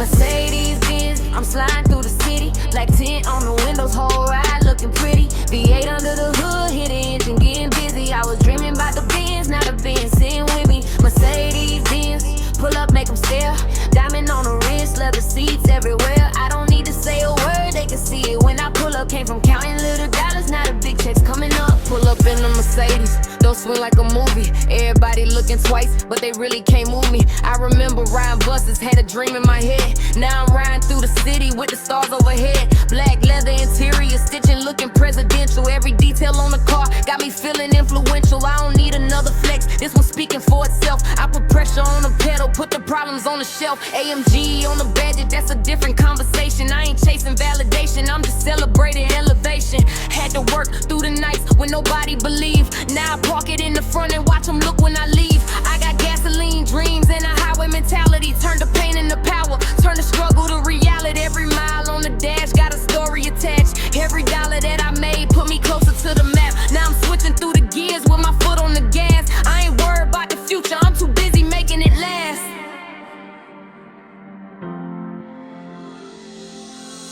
Mercedes Benz, I'm sliding through the city. Black tint on the windows, whole ride looking pretty. V8 under the hood, hit the engine, getting busy. I was dreaming about the Benz, now the Benz sitting with me. Mercedes Benz, pull up, make them stare. Diamond on the wrist, leather seats everywhere. I don't need to say a word, they can see it when I pull up. Came from counting little dollars, now the big checks coming up. Pull up in the Mercedes, don't swing like a movie. Everybody looking twice, but they really can't move me. I remember riding buses, had a dream in my head. Now I'm riding through the city with the stars overhead. Black leather interior, stitching looking presidential. Every detail on the car got me feeling influential. I don't need another flex, this one's speaking for itself. I put pressure on the pedal, put the problems on the shelf. AMG on the badge, that's a different conversation. I ain't chasing validation, I'm just celebrating elevation. Had to work through the nights when nobody believed. Now I park it in the front and watch them look when I leave. I got gasoline dreams and a highway mentality. Turn the pain into power, turn the struggle to reality. Every mile on the dash got a story attached. Every dollar that I made put me closer to the map. Now I'm switching through the gears with my foot on the gas. I ain't worried about the future, I'm too busy making it last.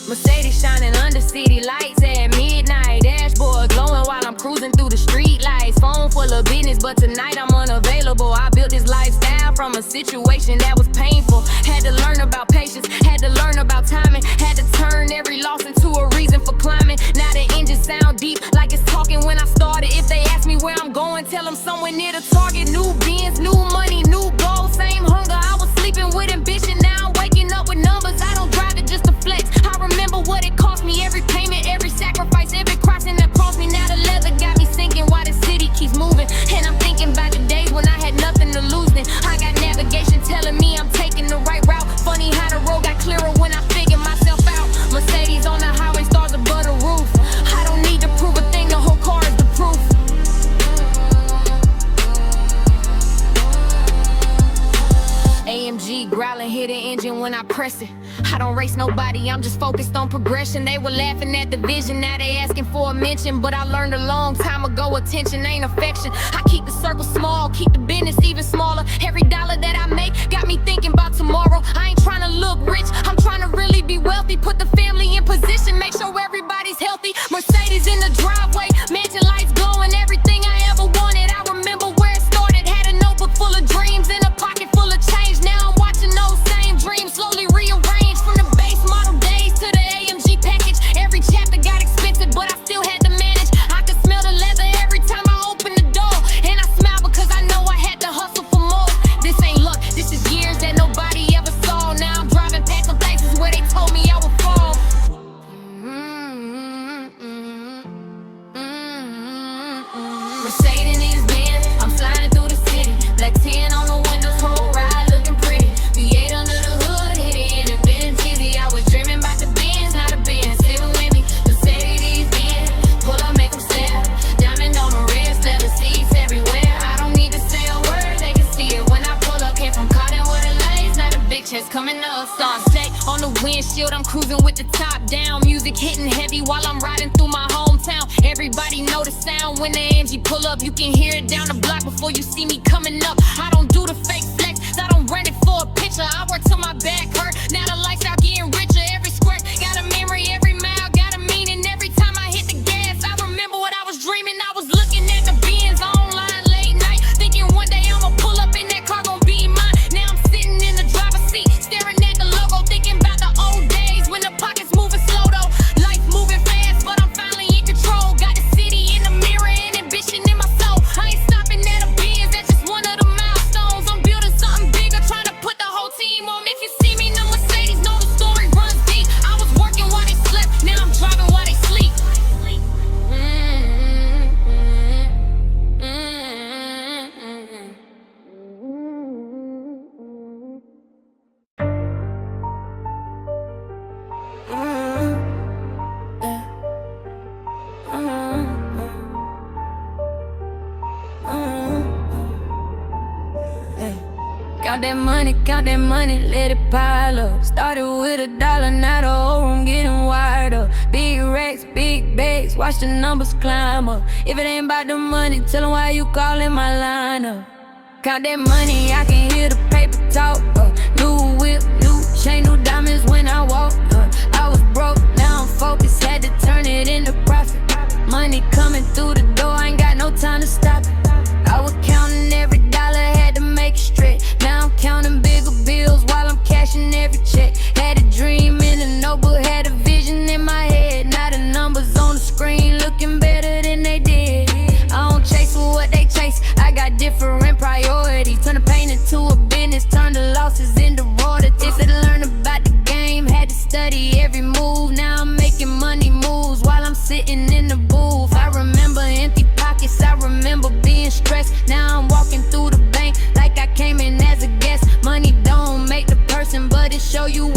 Mercedes shining under city lights at midnight. Dashboard glowing while I'm cruising through the street lights. Phone full of business, but tonight I'm unavailable. I built this lifestyle from a situation that was painful. Had to learn about patience, had to learn about timing. Had to turn every loss into a reason for climbing. Now the engine sound deep, like it's talking when I started. If they ask me where I'm going, tell them somewhere near the target. New Benz, new money, new goals, same hunger. I was sleeping with ambition, now I'm waking up with numbers. I don't drive it just to flex. I remember what it cost me, every payment, every sacrifice, every crossing that crossed me. Now the leather got me sinking while the city keeps moving. And I'm thinking about the days when I had nothing to lose then. I got navigation telling me I'm taking the right route. Funny how the road got clearer when I figured myself out. Mercedes on the highway, stars above the roof. I don't need to prove a thing, the whole car is the proof. AMG growling, hit the engine when I press it. I don't race nobody, I'm just focused on progression. They were laughing at the vision, now they asking for a mention. But I learned a long time ago, attention ain't affection. I keep the circle small, keep the business even smaller. Every dollar that I make got me thinking about tomorrow. I ain't trying to look rich, I'm trying to really be wealthy. Put the family in position, make sure everybody's healthy. Mercedes in the driveway, mansion lights glowing. Everything I ever wanted, I remember where it started. Had a notebook full of dreams and a pocket full of change. Now I'm watching those same dreams slowly rearrange. From the base model days to the AMG package. Every chapter got expensive, but I still had to manage. I could smell the leather every time I opened the door. And I smile because I know I had to hustle for more. This ain't luck, this is years that nobody ever saw. Now I'm driving past some places where they told me I would fall. Mercedes Benz, I'm sliding through the city. Black 10 on the windows, whole ride looking pretty. V8 under the hood, hit it in the Benz easy. I was dreaming about the Benz, now the Benz sitting with me. Mercedes Benz, pull up, make them stare. Diamond on the wrist, leather seats everywhere. I don't need to say a word, they can see it when I pull up. Came from cotton with the lace, now the big chest coming up. Star stack on the windshield, I'm cruising with the top down. Music hitting heavy while I'm riding through my hometown. Everybody know the sound when the AMG pull up. You can hear it down the block before you see me coming up. I don't do the fake flex, I don't rent it for a picture. I work till my back hurt, now the lifestyle getting richer. Every squirt got a memory, every mile got a meaning. Every time I hit the gas, I remember what I was dreaming. I was looking at the Benz online late night, thinking one day I'ma pull up and that car gon' be mine. Now I'm sitting in the driver's seat, staring at the logo, thinking about the old days when the pockets moving slow though. Life moving fast, but I'm finally in control. Got the city in the mirror and ambition in my soul. I ain't stopping at a Benz, that's just one of the milestones. I'm building something bigger, trying to put the whole team on. If you see me in the Mercedes, know the story runs deep. I was working while they slept, now I'm driving while they sleep. Count that money, let it pile up. Started with $1, now the whole room getting wired up. Big racks, big bags, watch the numbers climb up. If it ain't about the money, tell them why you calling my line up. Count that money, I can hear the paper talk. New whip, new chain, new diamond.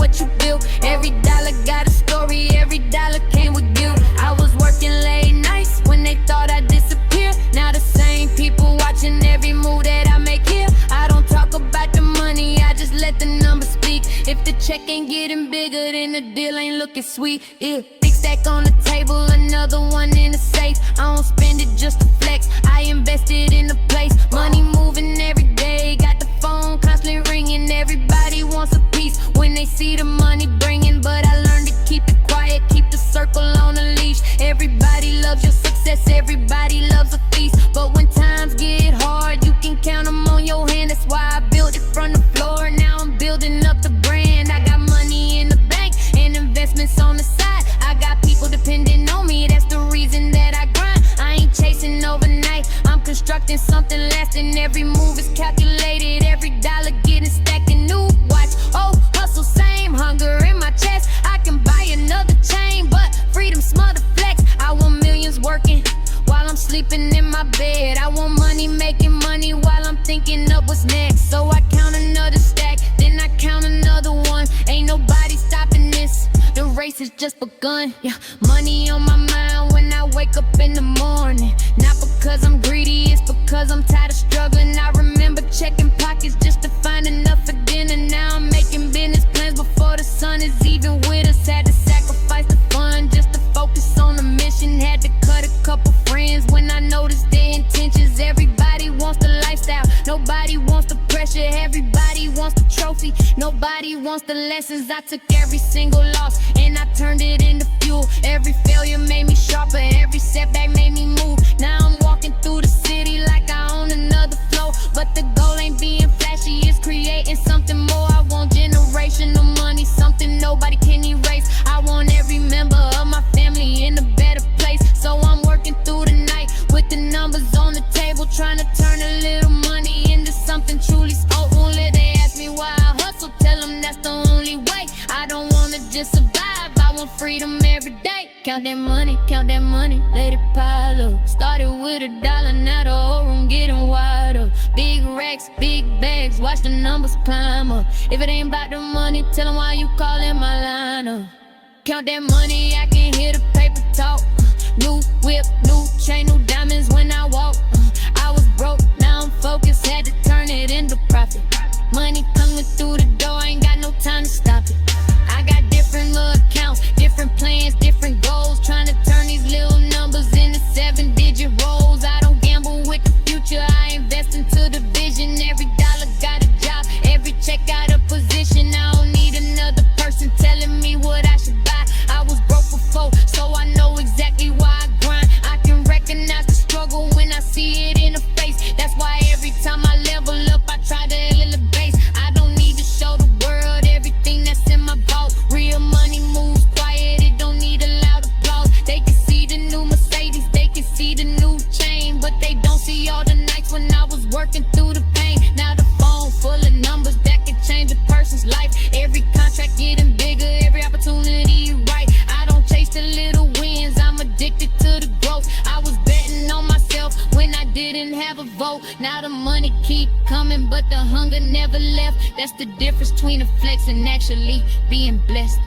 what you built. Every dollar got a story, every dollar came with guilt. I was working late nights when they thought I'd disappear. Now the same people watching every move that I make here. I don't talk about the money, I just let the numbers speak. If the check ain't getting bigger, then the deal ain't looking sweet. Yeah, big stack on the table, another one in the safe. I don't spend it just to flex, I invested in the place. Money moving every day, got the phone constantly ringing. Everybody wants a piece when they see the money bringing, but I learned to keep it quiet, keep the circle on a leash. Everybody loves your success, everybody loves a feast, but when times get hard, you can count them on your hand. That's why I built it from the floor, now I'm building up the brand. I got money in the bank and investments on the side. I got people depending on me, that's the reason that I grind. I ain't chasing overnight, I'm constructing something lasting. Every move is calculated, every dollar getting stacked and new. Watch, oh, hustle, same hunger in my chest. I can buy another chain, but freedom smother flex. I want millions working while I'm sleeping in my bed. I want money making money while I'm thinking up what's next. So I count another stack, then I count another one. Ain't nobody stopping this, the race has just begun. Yeah, money on my mind when I wake up in the morning. Not because I'm greedy, it's because I'm tired of struggling. I remember checking pockets just to find enough for dinner. Now I'm making business plans before the sun is even with us. Had to sacrifice the fun just to focus on the mission. Had to cut a couple friends when I noticed their intentions. Everybody wants the lifestyle, nobody wants the pressure. Everybody wants the trophy, nobody wants the lessons. I took every single loss and I turned it into fuel. Every failure made me sharper, every setback made me move. Now I'm walking through the city like I own another flow. But the goal ain't being flashy, it's creating something more. I want generational money, something nobody can erase. I want every member of my family in a better place. So I'm working through the night with the numbers on the table, trying to turn a little money into something truly special. They ask me why I hustle, tell them that's the only way. I don't wanna just survive, I want freedom every day. Count that money, let it pile up. Started with $1, now the whole room getting wider. Big racks, big bags, watch the numbers climb up. If it ain't about the money, tell them why you calling my line up. Count that money, I can hear the paper talk. New whip, new chain, new diamonds when I walk. I was broke, now I'm focused, had to turn it into profit. Money coming through the door, ain't got no time to stop it. I got different little accounts, different plans, different goals, trying to turn these little numbers into 7-digit rolls. I don't gamble with the future, I invest into the vision. Every dollar got a job, every check got a position. I don't need another person telling me what I should buy. I was broke before, so I know exactly why I grind. I can recognize the struggle when I see it in the face. That's why every time I level up, I try to elevate. I don't need to show the world everything that's in my vault. Real money moves quiet, it don't need a loud applause. They can see the new Mercedes, they can see the new chain, but they don't see all the nights when I was working through the pain. Now the phone full of numbers that can change a person's life. Every contract getting bigger, every opportunity right. I don't chase the little wins, I'm addicted to the growth. I was betting on myself when I didn't have a vote. Now the money keep coming, but the hunger never left. That's the difference between a flex and actually being blessed.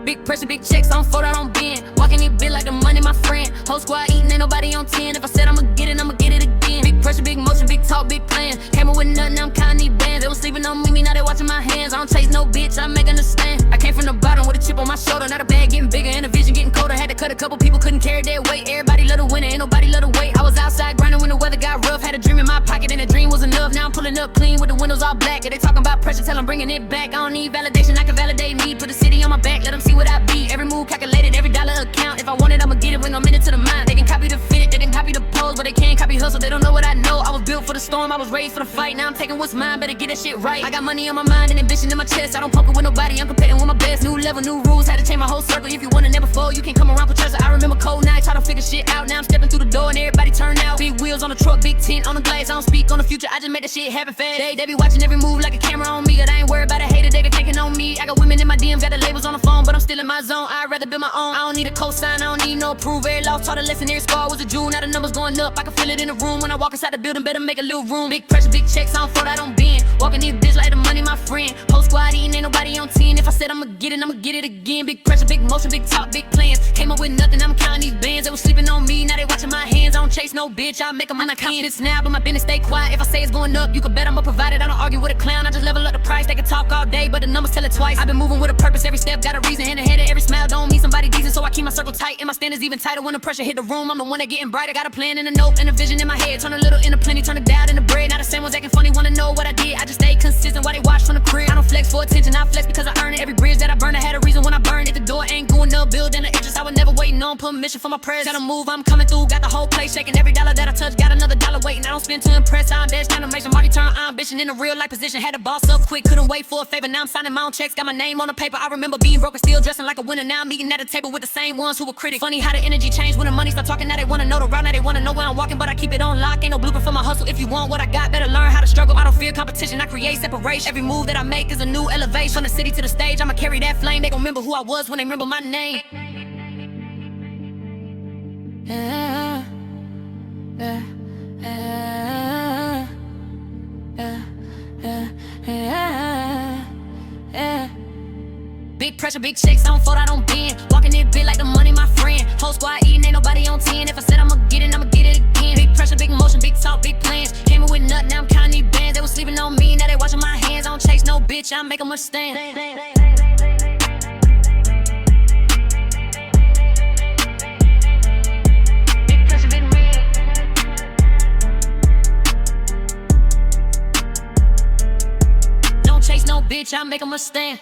Big pressure, big checks, I don't fold out on bend. Walking it big like the money, my friend. Whole squad eating, ain't nobody on 10. If I said I'ma get it again. Big pressure, big motion, big talk, big plans. Came up with nothing, I'm counting these bands. They was sleeping on me, now they watching my hands. I don't chase no bitch, I make understand. I came from the bottom with a chip on my shoulder. Now the bag getting bigger and the vision getting colder. Had to cut a couple people, couldn't carry their weight. Everybody love the winner, ain't nobody love the wait. I was outside grinding when the weather got rough. Had a dream in my pocket and a dream was enough. Now I'm pulling up clean with the windows all black. If they talking about pressure, tell them bringing it back. I don't need validation, I can validate me. Put the city on my back, let them see what I be. Every move calculated, every dollar account. If I want it, I'ma get it when I'm in it to the mind. They can copy I was raised for the fight. Now I'm taking what's mine, better get that shit right. I got money on my mind and ambition in my chest. I don't poker with nobody, I'm competing with my best. New level, new rules, had to change my whole circle. If you wanna never fall, you can't come around for treasure. I remember cold nights, try to figure shit out. Now I'm stepping through the door and everybody turn out. Big wheels on the truck, big tint on the glass. I don't speak on the future, I just make that shit happen fast. They be watching every move like a camera on me. But I ain't worried about a hater, they be thinking on me. I got women in my DMs, got the labels on the phone, but I'm still in my zone. I'd rather build my own. I don't need a cosign, I don't need no proof. Every loss taught a lesson, every scar was a June. Now the numbers going up, I can feel it in the room. When I walk inside the building, better make a little room. Big pressure, big checks, I don't fold, I don't bend. Walking these bitch like the money, my friend. Whole squad eating, ain't nobody on 10. If I said I'ma get it again. Big pressure, big motion, big talk, big plans. Came up with nothing, I'm counting these bands. They was sleeping on me, now they watching my hands. I don't chase no bitch, I make them on confidence now, but my business stay quiet. If I say it's going up, you can bet I'ma provide it. I don't argue with a clown, I just level up the price. They can talk all day, but the numbers tell it twice. I've been moving with a purpose, every step got a reason. Hand ahead of every smile don't mean somebody decent, so I keep my circle tight and my standards even tighter. When the pressure hit the room, I'm the one that getting brighter. Got a plan and a note and a vision in my head. Turn a little into plenty, turn it down into bread. Now the same ones acting funny, wanna know what I did. I just stay consistent while they watch from the crib. I don't flex for attention, I flex because I earn it. Every bridge that I burn, I had a reason when I burned it. The door ain't going up, building the interest. I was never waiting on permission for my prayers. Gotta move, I'm coming through, got the whole place shaking. Every dollar that I touch, got another dollar waiting. I don't spend to impress, I'm best trying to make some money turn ambition in a real life position. Had to boss up quick, couldn't wait for a favor. Now I'm signing my own checks, got my name on the paper. I remember being broke and still dressing like a winner. Now I'm eating at a table with the same ones who were critics. Funny how the energy changed when the money start talking. Now they wanna know the route, now they wanna know where I'm walking, but I keep it on lock. Ain't no blueprint for my hustle. If you want what I got, better learn how to struggle. I don't fear competition, I create separation. Every move that I make is a new elevation. From the city to the stage, I'ma carry that flame. They gon' remember who I was when they remember my name. Big pressure, big checks, I don't fold, I don't bend. Walking it big like the money, my friend. Whole squad eating, ain't nobody on 10. If I said I'ma get it again. Big pressure, big motion, big talk, big plans. Came in with nothing, now I'm counting these bands. They was sleeping on me, now they watching my hands. I don't chase no bitch, I make them a stand. Big pressure, big red. Don't chase no bitch, I make them a stand.